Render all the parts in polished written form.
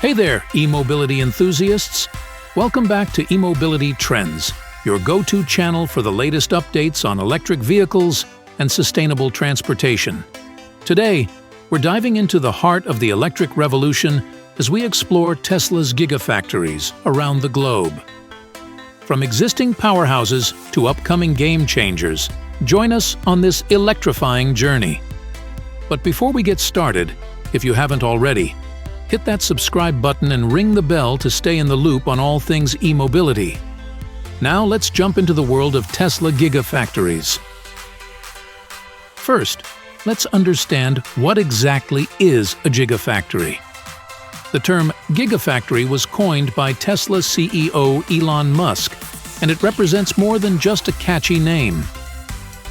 Hey there, e-mobility enthusiasts! Welcome back to E-Mobility Trends, your go-to channel for the latest updates on electric vehicles and sustainable transportation. Today, we're diving into the heart of the electric revolution as we explore Tesla's Gigafactories around the globe. From existing powerhouses to upcoming game changers, join us on this electrifying journey. But before we get started, if you haven't already, hit that subscribe button and ring the bell to stay in the loop on all things e-mobility. Now let's jump into the world of Tesla Gigafactories. First, let's understand what exactly is a Gigafactory. The term Gigafactory was coined by Tesla CEO Elon Musk, and it represents more than just a catchy name.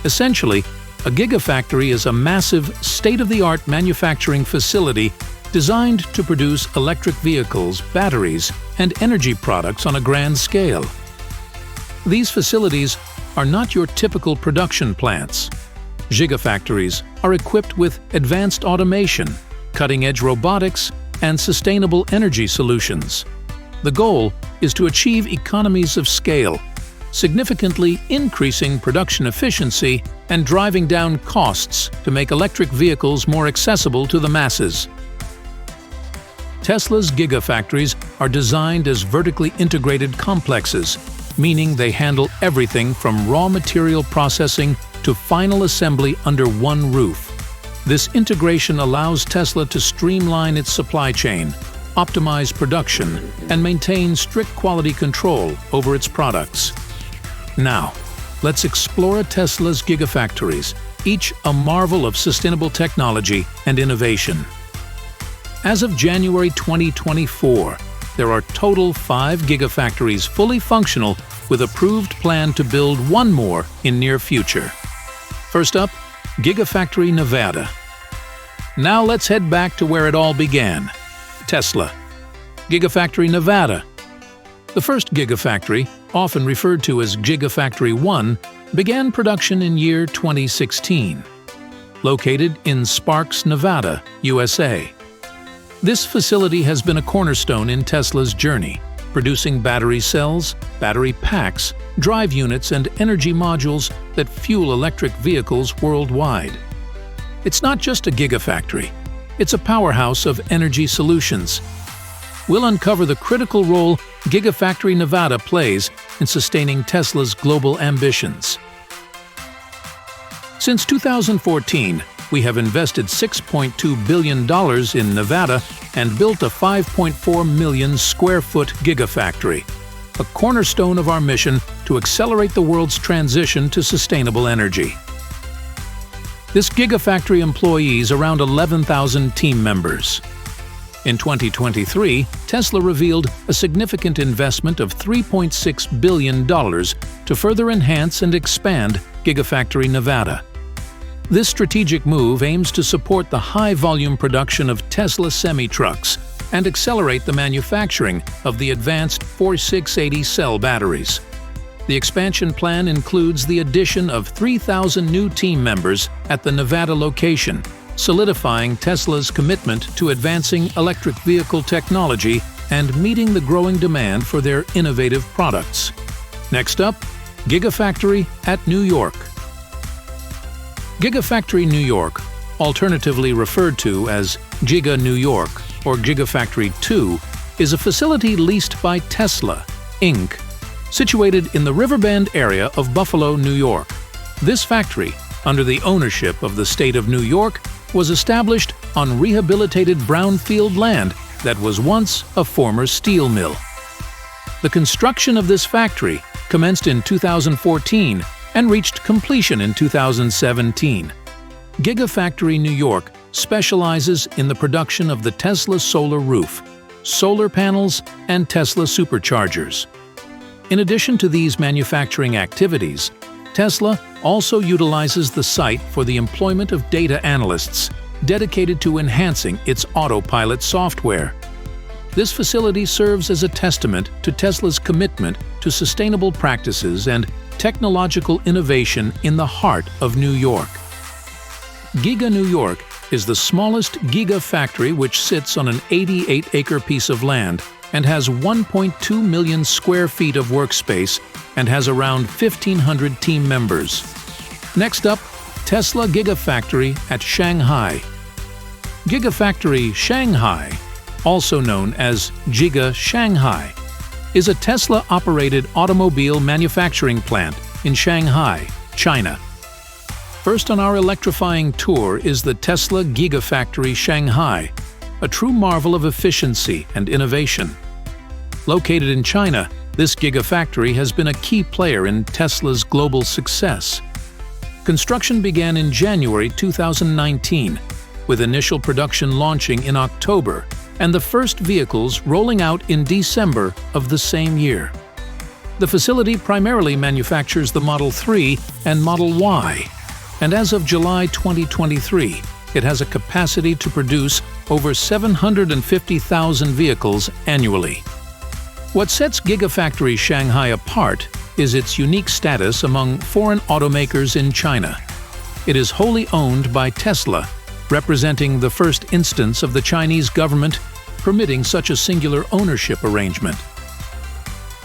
Essentially, a Gigafactory is a massive, state-of-the-art manufacturing facility designed to produce electric vehicles, batteries, and energy products on a grand scale. These facilities are not your typical production plants. Gigafactories are equipped with advanced automation, cutting-edge robotics, and sustainable energy solutions. The goal is to achieve economies of scale, significantly increasing production efficiency and driving down costs to make electric vehicles more accessible to the masses. Tesla's Gigafactories are designed as vertically integrated complexes, meaning they handle everything from raw material processing to final assembly under one roof. This integration allows Tesla to streamline its supply chain, optimize production, and maintain strict quality control over its products. Now, let's explore Tesla's Gigafactories, each a marvel of sustainable technology and innovation. As of January 2024, there are total 5 Gigafactories fully functional, with approved plan to build one more in near future. First up, Gigafactory Nevada. Now let's head back to where it all began. Tesla. Gigafactory Nevada. The first Gigafactory, often referred to as Gigafactory 1, began production in year 2016. Located in Sparks, Nevada, USA. This facility has been a cornerstone in Tesla's journey, producing battery cells, battery packs, drive units, and energy modules that fuel electric vehicles worldwide. It's not just a Gigafactory, it's a powerhouse of energy solutions. We'll uncover the critical role Gigafactory Nevada plays in sustaining Tesla's global ambitions. Since 2014, we have invested $6.2 billion in Nevada and built a 5.4 million square foot Gigafactory, a cornerstone of our mission to accelerate the world's transition to sustainable energy. This Gigafactory employs around 11,000 team members. In 2023, Tesla revealed a significant investment of $3.6 billion to further enhance and expand Gigafactory Nevada. This strategic move aims to support the high-volume production of Tesla semi-trucks and accelerate the manufacturing of the advanced 4680 cell batteries. The expansion plan includes the addition of 3,000 new team members at the Nevada location, solidifying Tesla's commitment to advancing electric vehicle technology and meeting the growing demand for their innovative products. Next up, Gigafactory at New York. Gigafactory New York, alternatively referred to as Giga New York or Gigafactory 2, is a facility leased by Tesla, Inc., situated in the Riverbend area of Buffalo, New York. This factory, under the ownership of the state of New York, was established on rehabilitated brownfield land that was once a former steel mill. The construction of this factory commenced in 2014 and reached completion in 2017. Gigafactory New York specializes in the production of the Tesla Solar Roof, solar panels, and Tesla superchargers. In addition to these manufacturing activities, Tesla also utilizes the site for the employment of data analysts dedicated to enhancing its autopilot software. This facility serves as a testament to Tesla's commitment to sustainable practices and technological innovation in the heart of New York. Giga New York is the smallest Gigafactory, which sits on an 88-acre piece of land and has 1.2 million square feet of workspace and has around 1,500 team members. Next up, Tesla Gigafactory at Shanghai. Gigafactory Shanghai, also known as Giga Shanghai, is a Tesla-operated automobile manufacturing plant in Shanghai, China. First on our electrifying tour is the Tesla Gigafactory Shanghai, a true marvel of efficiency and innovation. Located in China, this Gigafactory has been a key player in Tesla's global success. Construction began in January 2019, with initial production launching in October and the first vehicles rolling out in December of the same year. The facility primarily manufactures the Model 3 and Model Y, and as of July 2023, it has a capacity to produce over 750,000 vehicles annually. What sets Gigafactory Shanghai apart is its unique status among foreign automakers in China. It is wholly owned by Tesla, representing the first instance of the Chinese government permitting such a singular ownership arrangement.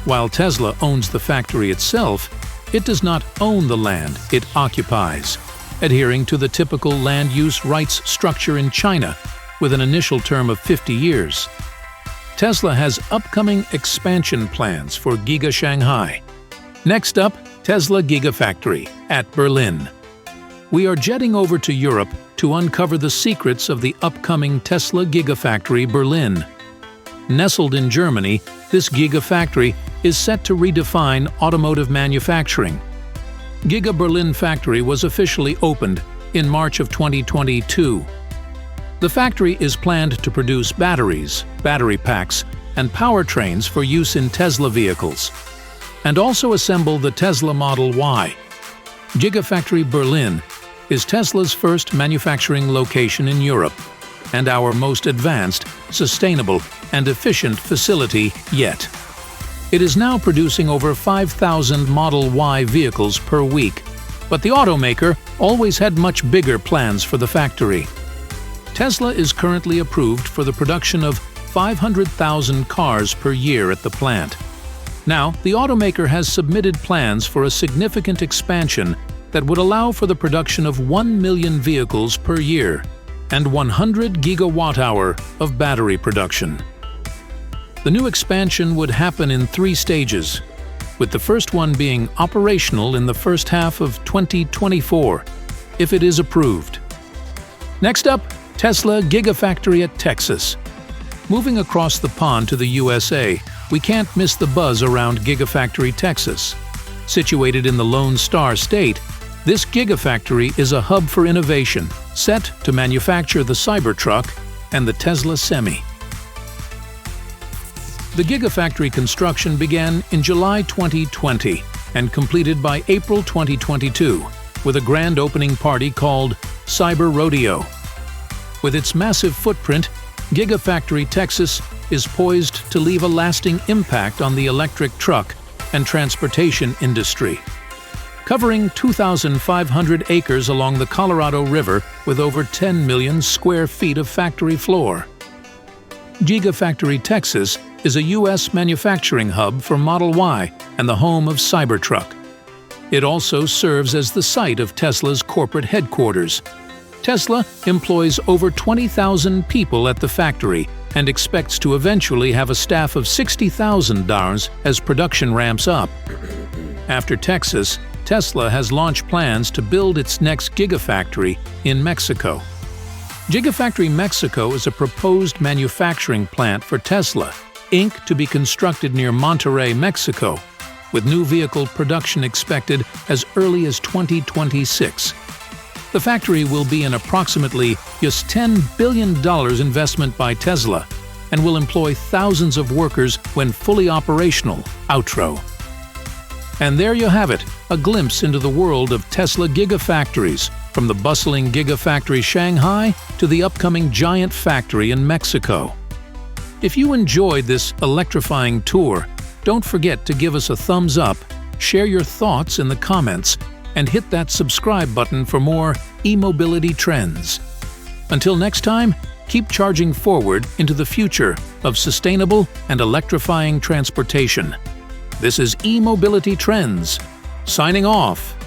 While Tesla owns the factory itself, it does not own the land it occupies, adhering to the typical land use rights structure in China, with an initial term of 50 years. Tesla has upcoming expansion plans for Giga Shanghai. Next up, Tesla Gigafactory at Berlin. We are jetting over to Europe to uncover the secrets of the upcoming Tesla Gigafactory Berlin. Nestled in Germany, this Gigafactory is set to redefine automotive manufacturing. Giga Berlin factory was officially opened in March of 2022. The factory is planned to produce batteries, battery packs, and powertrains for use in Tesla vehicles, and also assemble the Tesla Model Y. Gigafactory Berlin is Tesla's first manufacturing location in Europe and our most advanced, sustainable, and efficient facility yet. It is now producing over 5,000 Model Y vehicles per week, but the automaker always had much bigger plans for the factory. Tesla is currently approved for the production of 500,000 cars per year at the plant. Now, the automaker has submitted plans for a significant expansion that would allow for the production of 1 million vehicles per year and 100 gigawatt-hour of battery production. The new expansion would happen in 3 stages, with the first one being operational in the first half of 2024, if it is approved. Next up, Tesla Gigafactory at Texas. Moving across the pond to the USA, we can't miss the buzz around Gigafactory Texas. Situated in the Lone Star State, this Gigafactory is a hub for innovation, set to manufacture the Cybertruck and the Tesla Semi. The Gigafactory construction began in July 2020 and completed by April 2022 with a grand opening party called Cyber Rodeo. With its massive footprint, Gigafactory Texas is poised to leave a lasting impact on the electric truck and transportation industry. Covering 2,500 acres along the Colorado River with over 10 million square feet of factory floor. Gigafactory Texas is a U.S. manufacturing hub for Model Y and the home of Cybertruck. It also serves as the site of Tesla's corporate headquarters. Tesla employs over 20,000 people at the factory and expects to eventually have a staff of 60,000 as production ramps up. After Texas, Tesla has launched plans to build its next Gigafactory in Mexico. Gigafactory Mexico is a proposed manufacturing plant for Tesla, Inc. to be constructed near Monterrey, Mexico, with new vehicle production expected as early as 2026. The factory will be an approximately just $10 billion investment by Tesla and will employ thousands of workers when fully operational. Outro. And there you have it, a glimpse into the world of Tesla Gigafactories, from the bustling Gigafactory Shanghai to the upcoming giant factory in Mexico. If you enjoyed this electrifying tour, don't forget to give us a thumbs up, share your thoughts in the comments, and hit that subscribe button for more e-mobility trends. Until next time, keep charging forward into the future of sustainable and electrifying transportation. This is e-mobility trends. Signing off.